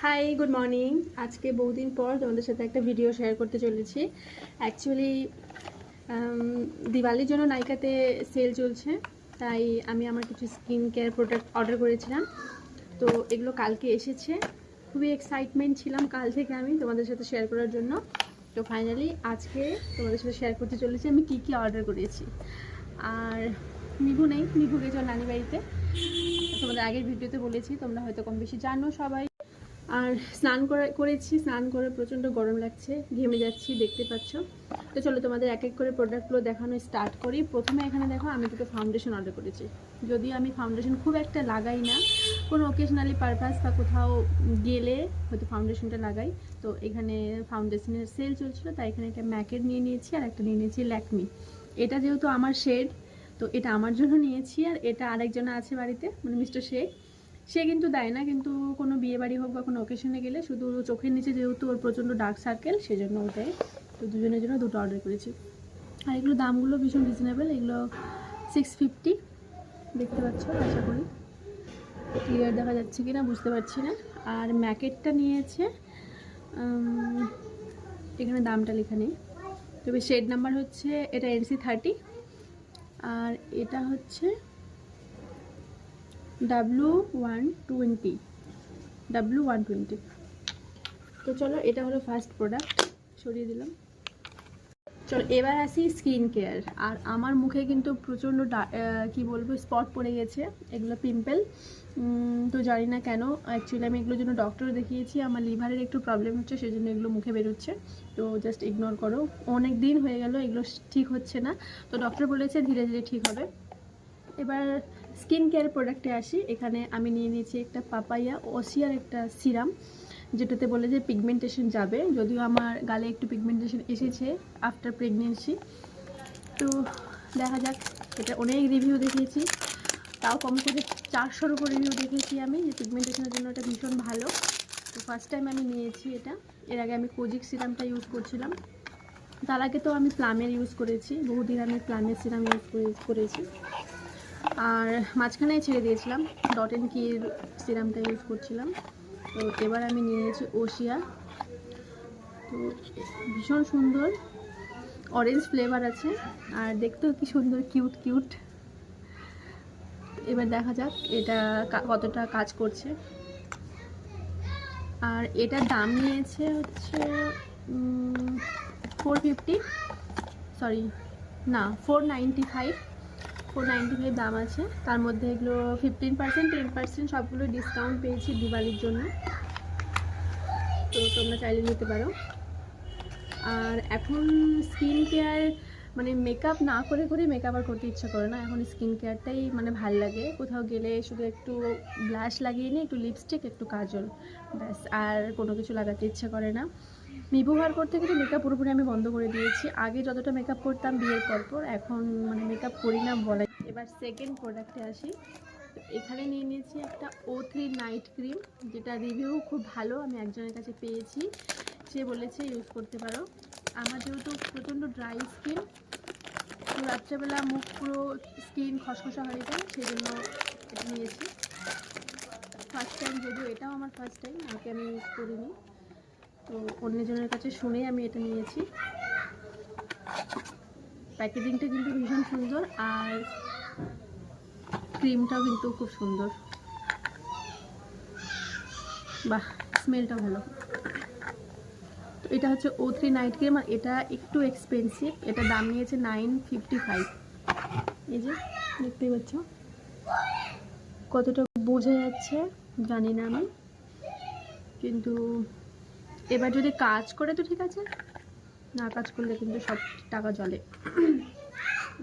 High, good morning. আজকে বহুদিন পর তোমাদের সাথে একটা ভিডিও শেয়ার করতে চলেছি। অ্যাকচুয়ালি দিওয়ালির জন্য নাইকাতে সেল চলছে, তাই আমি আমার কিছু স্কিন কেয়ার প্রোডাক্ট অর্ডার করেছিলাম। তো এগুলো কালকে এসেছে। খুবই এক্সাইটমেন্ট ছিলাম কাল থেকে আমি তোমাদের সাথে শেয়ার করার জন্য। তো ফাইনালি আজকে তোমাদের সাথে শেয়ার করতে চলেছি আমি কী কী অর্ডার করেছি। আর মিভু নেই, মিভু গেছে ওর নানি বাড়িতে। তোমাদের আগের ভিডিওতে বলেছি, তোমরা হয়তো কম বেশি জানো সবাই। আর স্নান করেছি, স্নান করে প্রচণ্ড গরম লাগছে, ঘেমে যাচ্ছি, দেখতে পাচ্ছ। তো চলো তোমাদের এক এক করে প্রোডাক্টগুলো দেখানো স্টার্ট করি। প্রথমে এখানে দেখো, আমি দুটো ফাউন্ডেশন অর্ডার করেছি। যদিও আমি ফাউন্ডেশন খুব একটা লাগাই না, কোনো অকেশনালি পারপাস বা কোথাও গেলে হয়তো ফাউন্ডেশনটা লাগাই। তো এখানে ফাউন্ডেশনের সেল চলছিল, তাই এখানে একটা ম্যাকের নিয়ে নিয়েছি আর একটা নিয়ে নিয়েছি ল্যাকমি। এটা যেহেতু আমার শেড, তো এটা আমার জন্য নিয়েছি। আর এটা আরেকজন আছে বাড়িতে, মানে মিস্টার শেখ, সে কিন্তু দেয় না, কিন্তু কোনো বিয়ে বাড়ি হোক বা কোনো অকেশনে গেলে শুধু চোখের নিচে যেহেতু ওর প্রচণ্ড ডার্ক সার্কেল, সেজন্য ওটাই। তো দুজনের জন্য দুটো অর্ডার করেছি। আর এগুলো দামগুলো ভীষণ রিজনেবল। এগুলো 650, দেখতে পাচ্ছ, আশা করি ক্লিয়ার দেখা যাচ্ছে কি না বুঝতে পারছি না। আর ম্যাকেটটা নিয়েছে, এখানে দামটা লেখা নেই, তবে শেড নাম্বার হচ্ছে এটা NC30, আর এটা হচ্ছে W120। তো চলো, এটা হলো ফার্স্ট প্রোডাক্ট, সরিয়ে দিলাম। চলো এবার আসি স্কিন কেয়ার। আর আমার মুখে কিন্তু প্রচণ্ড কি বলবো, স্পট পড়ে গেছে, এগুলো পিম্পল। তো জানি না কেন। অ্যাকচুয়ালি আমি এগুলোর জন্য ডক্টর দেখিয়েছি, আমার লিভারের একটু প্রবলেম হচ্ছে, সেজন্য এগুলো মুখে বেরোচ্ছে। তো জাস্ট ইগনোর করো, অনেক দিন হয়ে গেল এগুলো ঠিক হচ্ছে না। তো ডক্টর বলেছে ধীরে ধীরে ঠিক হবে। এবার স্কিন কেয়ার প্রোডাক্টে আসি। এখানে আমি নিয়ে নিয়েছি একটা পাপাইয়া ওসিয়ার একটা সিরাম, যেটাতে বলে যে পিগমেন্টেশন যাবে। যদিও আমার গালে একটু পিগমেন্টেশন এসেছে আফটার প্রেগনেন্সি। তো দেখা যাক, এটা অনেক রিভিউ দেখিয়েছি, তাও কম করে 400-র উপর রিভিউ দেখেছি আমি, যে পিগমেন্টেশনের জন্য এটা ভীষণ ভালো। তো ফার্স্ট টাইম আমি নিয়েছি এটা। এর আগে আমি কোজিক সিরামটা ইউজ করছিলাম, তার আগে তো আমি প্লামের ইউজ করেছি, বহুদিন আমি প্লামের সিরাম ইউজ করেছি। আর মাঝখানে ছেড়ে দিয়েছিলাম, ডট অ্যান্ড কির সিরামটা ইউজ করছিলাম। তো এবার আমি নিয়ে নিয়েছি ওশিয়া। তো ভীষণ সুন্দর, অরেঞ্জ ফ্লেভার আছে, আর দেখতেও কি সুন্দর, কিউট কিউট। এবার দেখা যাক এটা কতটা কাজ করছে। আর এটার দাম নিয়েছে হচ্ছে 450, সরি না 495 দাম আছে। তার মধ্যে এগুলো 15%, 10% সবগুলো ডিসকাউন্ট পেয়েছি দিওয়ালির জন্য। তো তোমরা চাইলে নিতে পারো। আর এখন স্কিন কেয়ার মানে মেকআপ না করে করে মেকআপ আর করতে ইচ্ছা করে না, এখন স্কিন কেয়ারটাই মানে ভাল লাগে। কোথাও গেলে শুধু একটু ব্লাশ লাগিয়ে নিই, একটু লিপস্টিক, একটু কাজল, ব্যাস, আর কোনো কিছু লাগাতে ইচ্ছা করে না। ব্যবহার করতে গেলে মেকআপ পুরোপুরি আমি বন্ধ করে দিয়েছি। আগে যতটা মেকআপ করতাম বিয়ের পর, এখন মানে মেকআপ করি না বলে। এবার সেকেন্ড প্রোডাক্টে আসি। তো এখানে নিয়ে নিয়েছি একটা O3 নাইট ক্রিম, যেটা রিভিউ খুব ভালো, আমি একজনের কাছে পেয়েছি, সে বলেছে ইউজ করতে পারো। আমার যেহেতু প্রচণ্ড ড্রাই স্কিন, তো রাত্রেবেলা মুখ পুরো স্কিন খসখসা হয়ে যায়, সেই জন্য এটা নিয়েছি। ফার্স্ট টাইম, যদিও এটাও আমার ফার্স্ট টাইম, আগে আমি ইউজ করিনি, তো অন্যজনের কাছে শুনে আমি এটা নিয়েছি। প্যাকেজিংটা কিন্তু ভীষণ সুন্দর, আর ক্রিমটাও কিন্তু খুব সুন্দর, বাহ, স্মেলটা ভালো। তো এটা হচ্ছে O3 নাইট ক্রিম, আর এটা একটু এক্সপেন্সিভ, এটা দাম নিয়েছে 955। এই যে দেখতেই পাচ্ছ, কতটা বোঝা যাচ্ছে জানি না আমি, কিন্তু এবার যদি কাজ করে তো ঠিক আছে, না কাজ করলে কিন্তু সব টাকা জলে।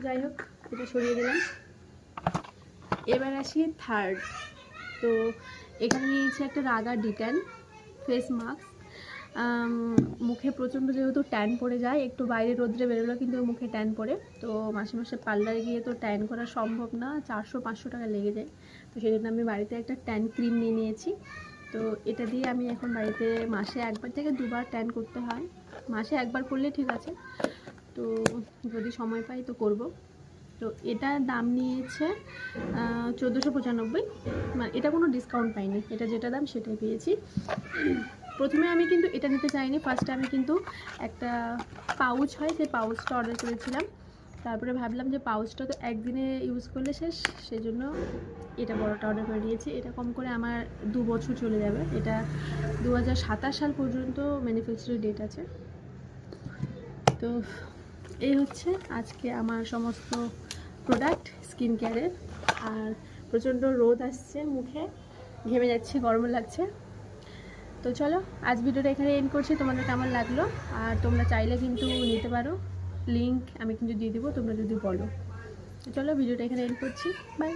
যাই হোক, এটা সরিয়ে দিলাম। এবার আসি থার্ড। তো এখানে নিয়েছি একটা রাগা ডিট্যান ফেস মাস্ক। মুখে প্রচণ্ড যেহেতু ট্যান পড়ে যায়, একটু বাইরে রোদ্রে বেরোলো কিন্তু মুখে ট্যান পড়ে। তো মাসে মাসে পার্লারে গিয়ে তো ট্যান করা সম্ভব না, 400-500 টাকা লেগে যায়। তো সেই জন্য আমি বাড়িতে একটা ট্যান ক্রিম নিয়ে নিয়েছি। তো এটা দিয়ে আমি এখন বাড়িতে মাসে 1বার থেকে 2বার ট্যান করতে হয়, মাসে 1বার করলে ঠিক আছে, তো যদি সময় পাই তো করব। তো এটার দাম নিয়েছে 1495, মানে এটা কোনো ডিসকাউন্ট পাইনি, এটা যেটা দাম সেটাই পেয়েছি। প্রথমে আমি কিন্তু এটা নিতে চাইনি, ফার্স্টে আমি কিন্তু একটা পাউচ হয় সেই পাউচটা অর্ডার করেছিলাম। তারপরে ভাবলাম যে পাউচটা তো একদিনে ইউজ করলে শেষ, সেই জন্য এটা বড়টা অর্ডার করে দিয়েছি। এটা কম করে আমার 2 বছর চলে যাবে। এটা 2027 সাল পর্যন্ত ম্যানুফ্যাকচারিং ডেট আছে। তো এই হচ্ছে আজকে আমার সমস্ত প্রোডাক্ট স্কিন কেয়ারের। আর প্রচণ্ড রোদ আসছে, মুখে ঘেমে যাচ্ছি, গরম লাগছে। তো চলো আজ ভিডিওটা এখানে এন্ড করছি। তোমাদের কেমন লাগলো, আর তোমরা চাইলে কিন্তু নিতে পারো, লিঙ্ক আমি কিন্তু দিয়ে দেবো তোমরা যদি বলো। তো চলো ভিডিওটা এখানে এন্ড করছি, বাই।